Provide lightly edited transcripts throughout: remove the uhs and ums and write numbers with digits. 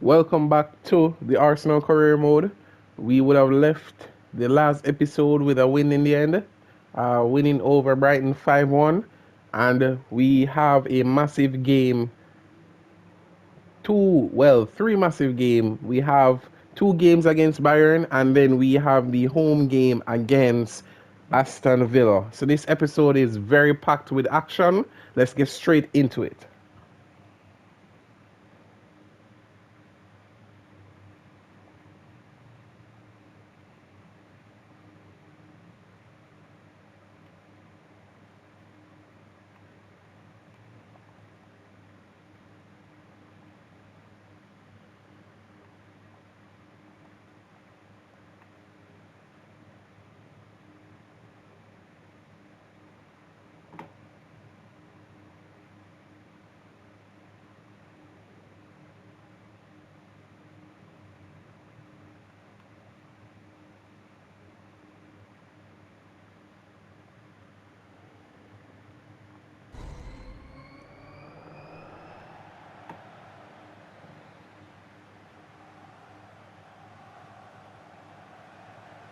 Welcome back to the Arsenal Career Mode. We would have left the last episode with a win in the end, winning over Brighton 5-1, and we have a massive game. Three massive games. We have two games against Bayern, and then we have the home game against Aston Villa. So this episode is very packed with action. Let's get straight into it.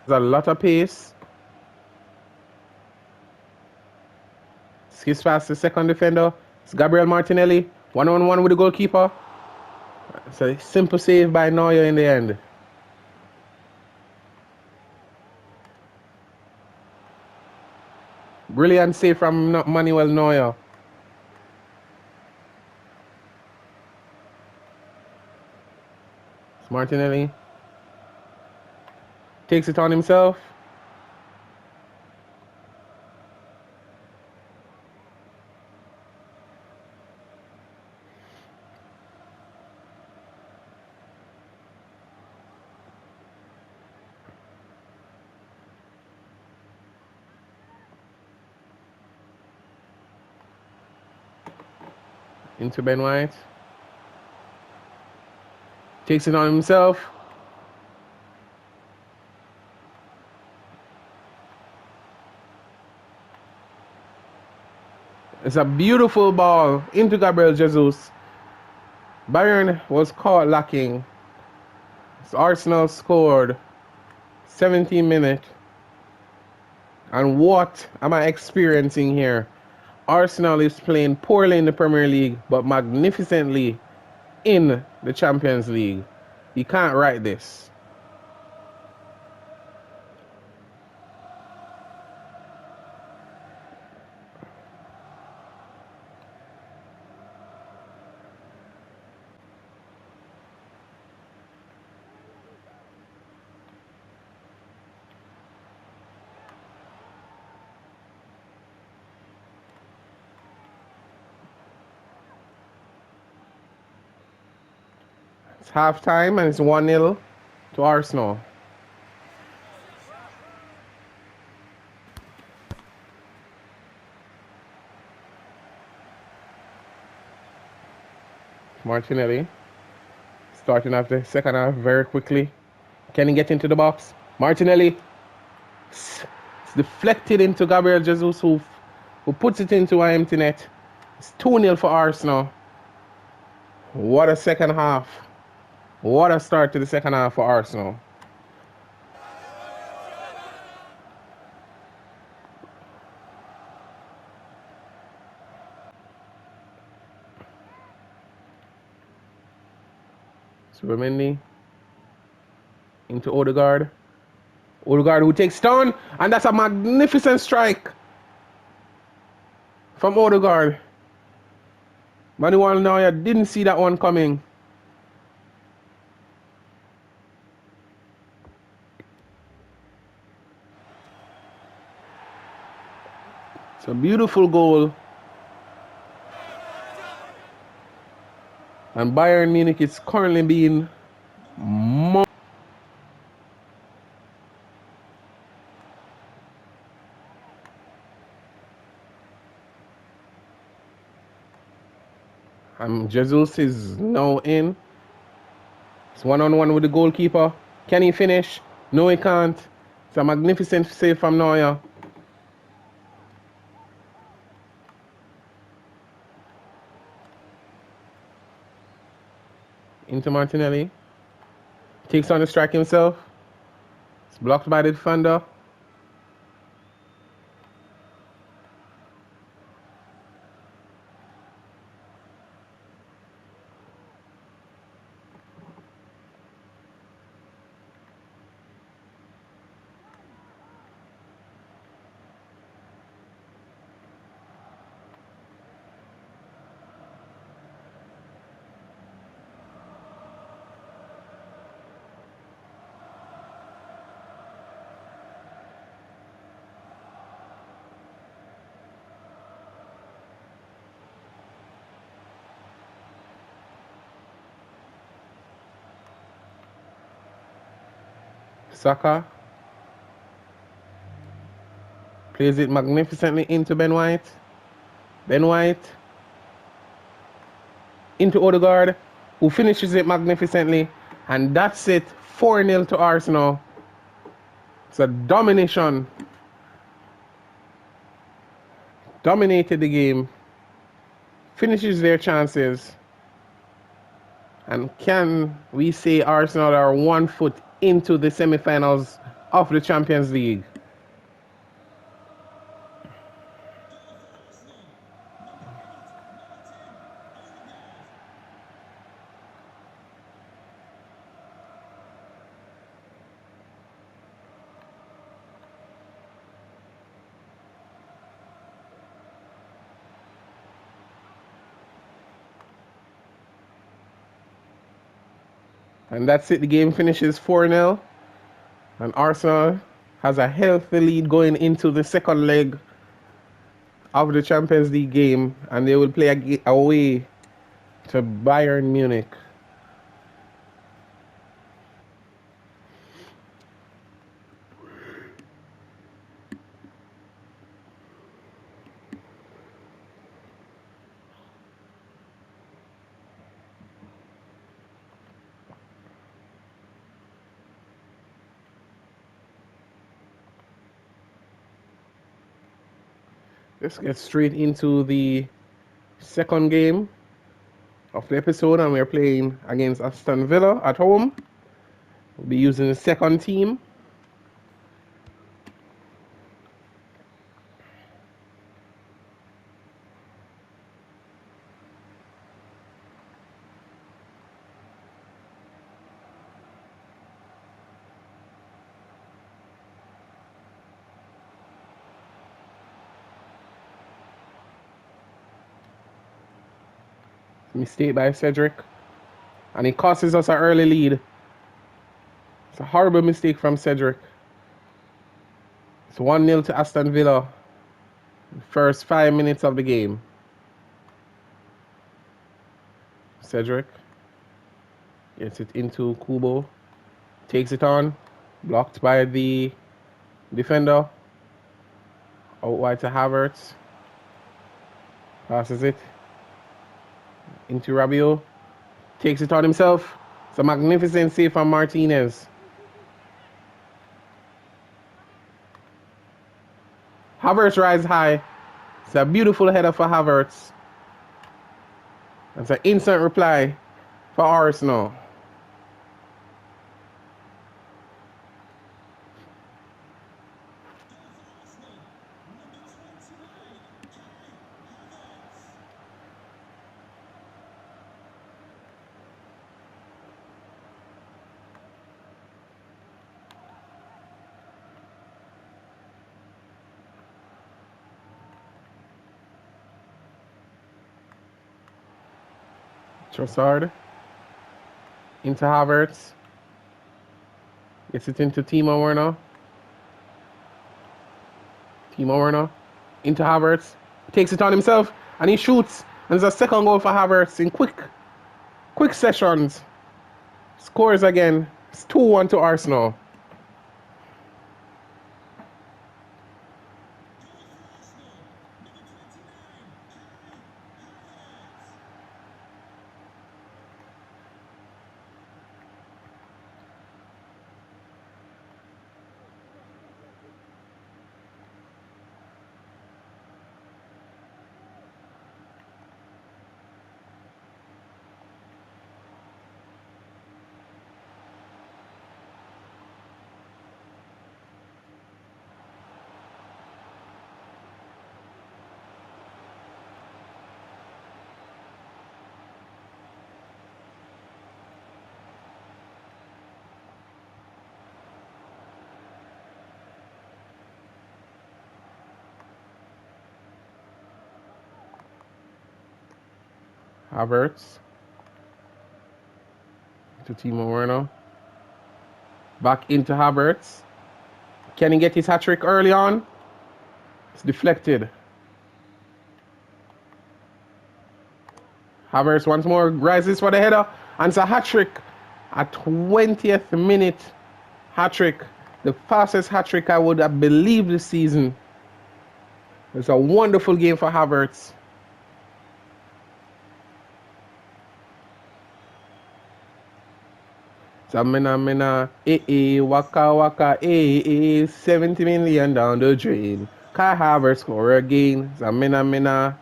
There's a lot of pace. Skips past the second defender. It's Gabriel Martinelli. 1-on-1 with the goalkeeper. It's a simple save by Neuer in the end. Brilliant save from Manuel Neuer. It's Martinelli. Takes it on himself. Into Ben White. Takes it on himself. It's a beautiful ball into Gabriel Jesus. Bayern was caught lacking. Arsenal scored 17 minutes. And what am I experiencing here? Arsenal is playing poorly in the Premier League, but magnificently in the Champions League. You can't write this. It's half time and it's 1-0 to Arsenal. Martinelli starting off the second half very quickly. Can he get into the box? Martinelli. It's deflected into Gabriel Jesus, who puts it into an empty net. It's 2-0 for Arsenal. What a second half. What a start to the second half for Arsenal. Supermendi into Odegaard. Odegaard who takes down, and that's a magnificent strike from Odegaard. Manuel Neuer didn't see that one coming. It's a beautiful goal. And Bayern Munich is currently being Jesus is now in. It's 1-on-1 with the goalkeeper. Can he finish? No, he can't. It's a magnificent save from Neuer. Into Martinelli. Takes on the strike himself. It's blocked by the defender. Saka plays it magnificently into Ben White. Ben White into Odegaard, who finishes it magnificently. And that's it. 4-0 to Arsenal. It's a domination. Dominated the game. Finishes their chances. And can we say Arsenal are 1 foot into the semi-finals of the Champions League? And that's it. The game finishes 4-0. And Arsenal has a healthy lead going into the second leg of the Champions League game. And they will play away to Bayern Munich. Let's get straight into the second game of the episode, and we're playing against Aston Villa at home. We'll be using the second team. Mistake by Cedric, and it costs us an early lead. It's a horrible mistake from Cedric. It's 1-0 to Aston Villa. First 5 minutes of the game. Cedric gets it into Kubo. Takes it on. Blocked by the defender. Out wide to Havertz. Passes it into Rabiot. Takes it on himself. It's a magnificent save from Martinez. Havertz rides high. It's a beautiful header for Havertz. That's an instant reply for Arsenal. Trossard into Havertz. Gets it into Timo Werner. Timo Werner into Havertz. Takes it on himself and he shoots. And there's a second goal for Havertz in quick sessions. Scores again. It's 2-1 to Arsenal. Havertz. To Timo Werner. Back into Havertz. Can he get his hat-trick early on? It's deflected. Havertz once more rises for the header. And it's a hat-trick. A 20th minute hat-trick. The fastest hat-trick I would have believed this season. It's a wonderful game for Havertz. Samina, waka waka, 70 million down the drain. Kai Havertz score again. Samina,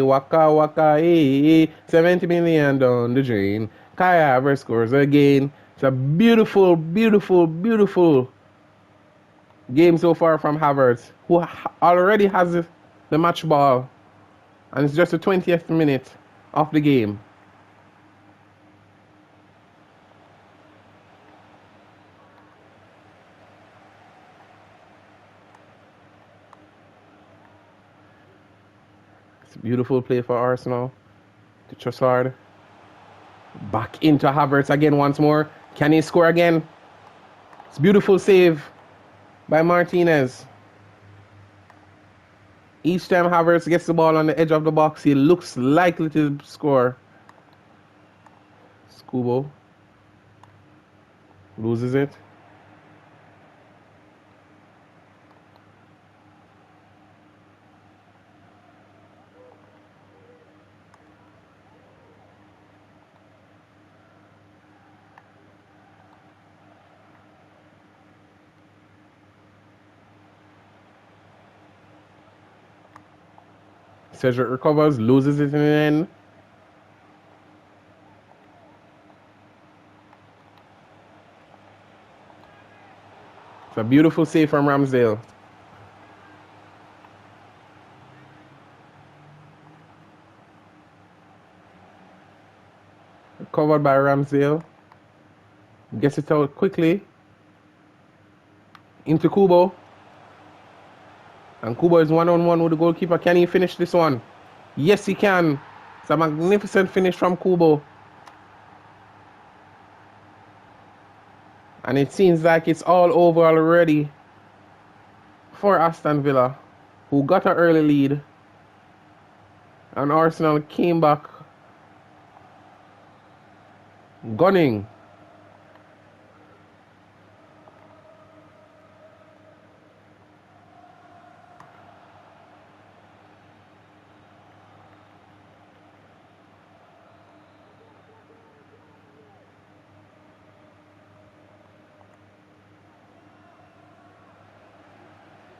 waka waka, 70 million down the drain. Kai Havertz scores again. It's a beautiful, beautiful, beautiful game so far from Havertz, who already has the match ball. And it's just the 20th minute of the game. It's a beautiful play for Arsenal. To Trossard. Back into Havertz again once more. Can he score again? It's a beautiful save by Martinez. Each time Havertz gets the ball on the edge of the box, he looks likely to score. Skubo loses it. Cedric recovers, loses it in the end. It's a beautiful save from Ramsdale. Recovered by Ramsdale. Gets it out quickly. Into Kubo. And Kubo is one-on-one with the goalkeeper. Can he finish this one? Yes, he can. It's a magnificent finish from Kubo. And it seems like it's all over already for Aston Villa, who got an early lead. And Arsenal came back gunning.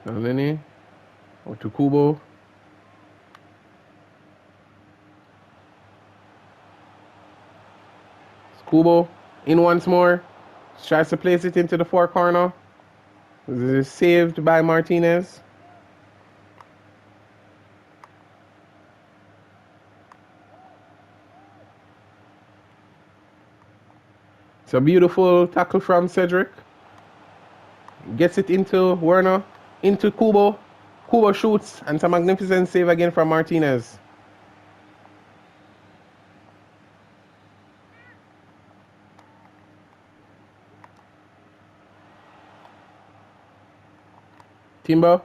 And Lenny, or to Kubo. Kubo in once more. Tries to place it into the far corner. This is saved by Martinez. It's a beautiful tackle from Cedric. Gets it into Werner. Into Kubo. Kubo shoots, and it's a magnificent save again from Martinez. Timber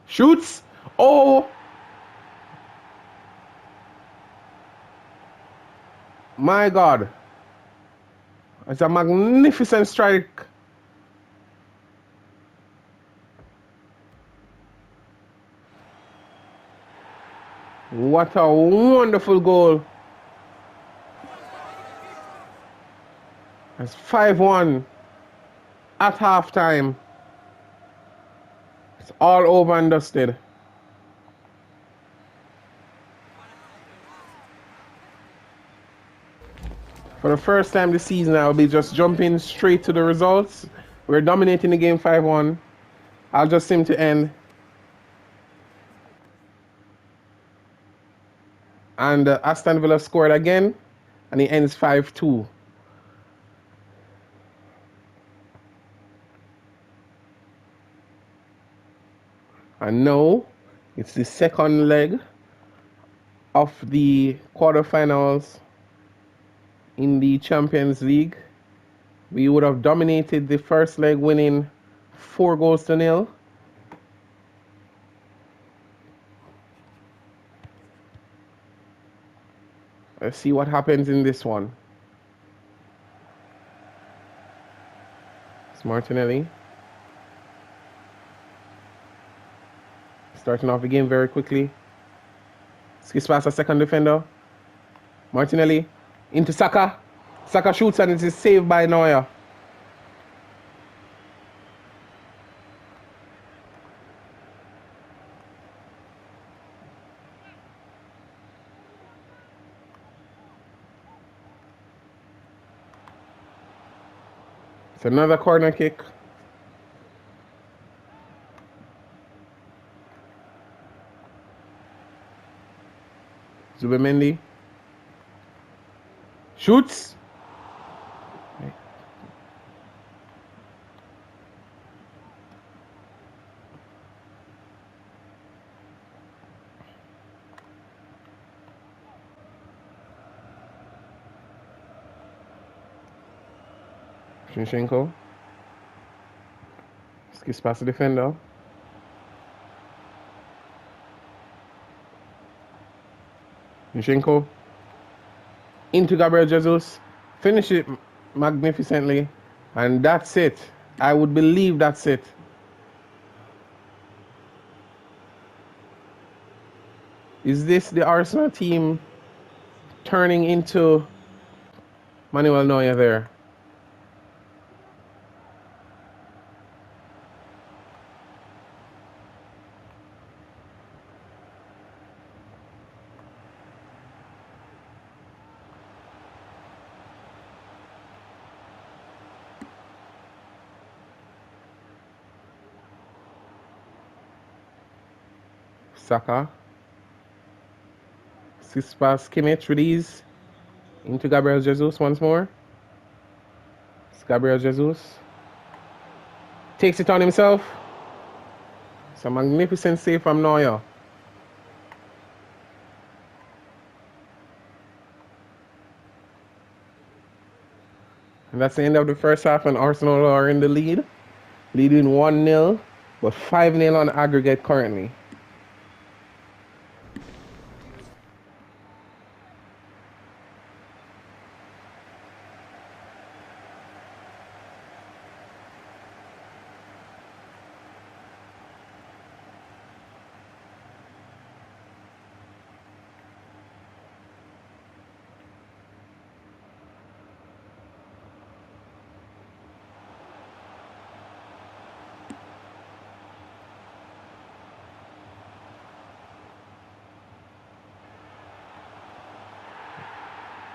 shoots. Oh! My God. It's a magnificent strike. What a wonderful goal. It's 5-1 at halftime. It's all over and dusted. For the first time this season, I'll be just jumping straight to the results. We're dominating the game 5-1. I'll just seem to end. And Aston Villa scored again, and it ends 5-2. And now, it's the second leg of the quarterfinals in the Champions League. We would have dominated the first leg, winning 4-0. Let's see what happens in this one. It's Martinelli. Starting off the game very quickly. Skips past a second defender. Martinelli into Saka. Saka shoots and it is saved by Neuer. It's another corner kick. Zubimendi shoots. Shinchenko skips past the defender. Shinchenko into Gabriel Jesus. Finish it magnificently. And that's it. I would believe that's it. Is this the Arsenal team turning into Manuel Neuer there? Saka. Six pass Kimmich release into Gabriel Jesus once more. It's Gabriel Jesus. Takes it on himself. It's a magnificent save from Neuer. And that's the end of the first half, and Arsenal are in the lead. Leading 1-0, but 5-0 on aggregate currently.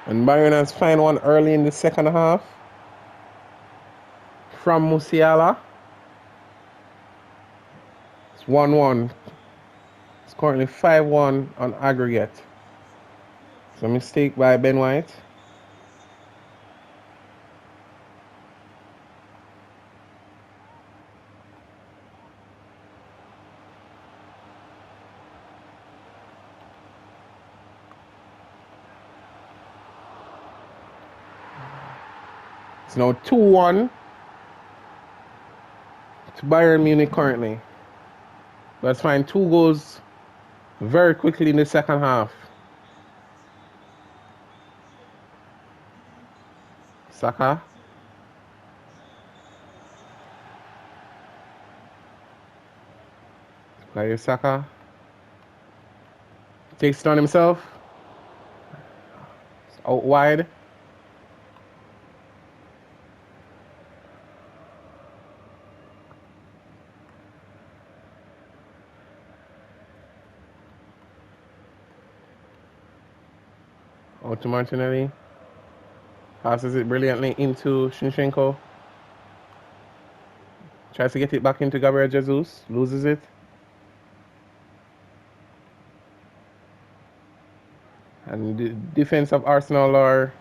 And Bayern has found one early in the second half from Musiala. It's 1-1. It's currently 5-1 on aggregate. It's a mistake by Ben White. It's now 2-1 to Bayern Munich currently. Let's find 2 goals very quickly in the second half. Saka. Bukayo Saka. Takes it on himself. It's out wide. Out to Martinelli. Passes it brilliantly into Shinchenko. Tries to get it back into Gabriel Jesus. Loses it. And the defense of Arsenal are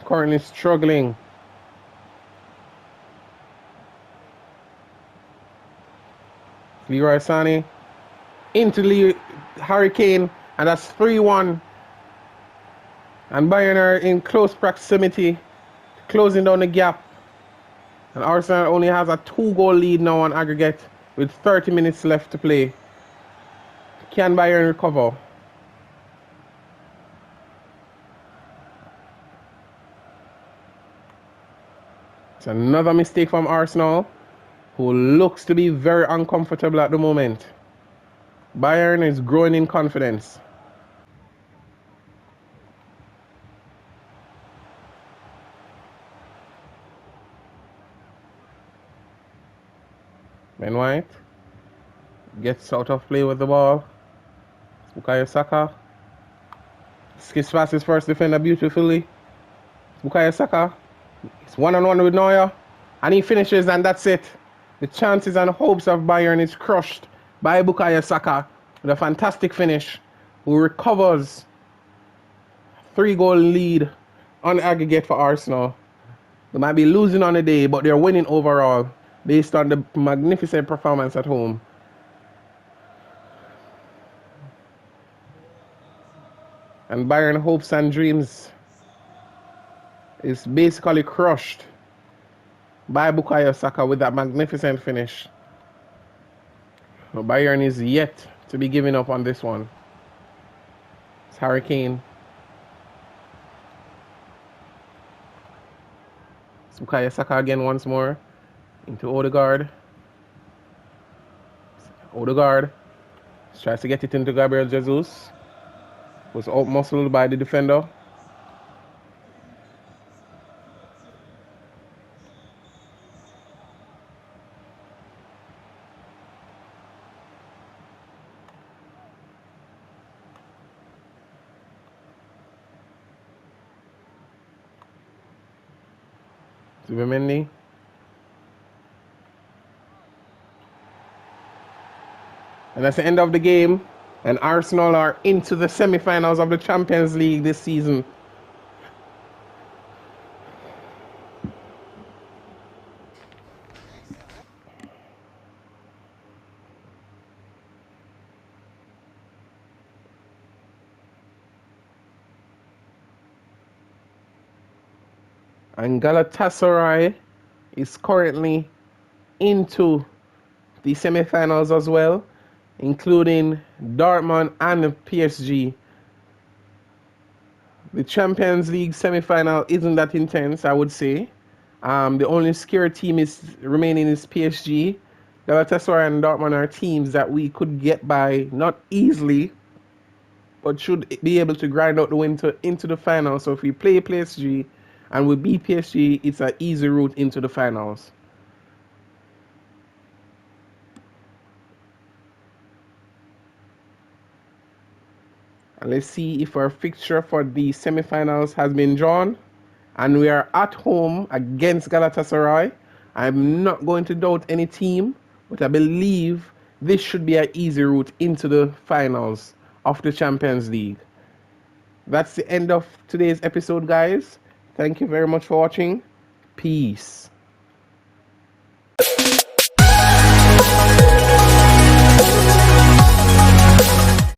currently struggling. Leroy Sané into Harry Kane. And that's 3-1. And Bayern are in close proximity, closing down the gap. And Arsenal only has a 2-goal lead now on aggregate with 30 minutes left to play. Can Bayern recover? It's another mistake from Arsenal, who looks to be very uncomfortable at the moment. Bayern is growing in confidence. Ben White gets out of play with the ball. Bukayo Saka skips past his first defender beautifully. Bukayo Saka, it's one-on-one with Neuer, and he finishes, and that's it. The chances and hopes of Bayern is crushed by Bukayo Saka with a fantastic finish, who recovers 3-goal lead on aggregate for Arsenal. They might be losing on the day, but they're winning overall based on the magnificent performance at home. And Bayern hopes and dreams is basically crushed by Bukayo Saka with that magnificent finish. Bayern is yet to be giving up on this one. It's Harry Kane. It's Bukayo Saka again once more. Into Odegaard. Odegaard tries to get it into Gabriel Jesus. Was out-muscled by the defender. Zubimendi. And that's the end of the game. And Arsenal are into the semi-finals of the Champions League this season. And Galatasaray is currently into the semi-finals as well, including Dortmund and PSG. The Champions League semi-final isn't that intense, I would say. The only scared team remaining is PSG. Galatasaray and Dortmund are teams that we could get by, not easily, but should be able to grind out the win into the final. So if we play PSG and we beat PSG, it's an easy route into the finals. And let's see if our fixture for the semi-finals has been drawn. And we are at home against Galatasaray. I'm not going to doubt any team, but I believe this should be an easy route into the finals of the Champions League. That's the end of today's episode, guys. Thank you very much for watching. Peace.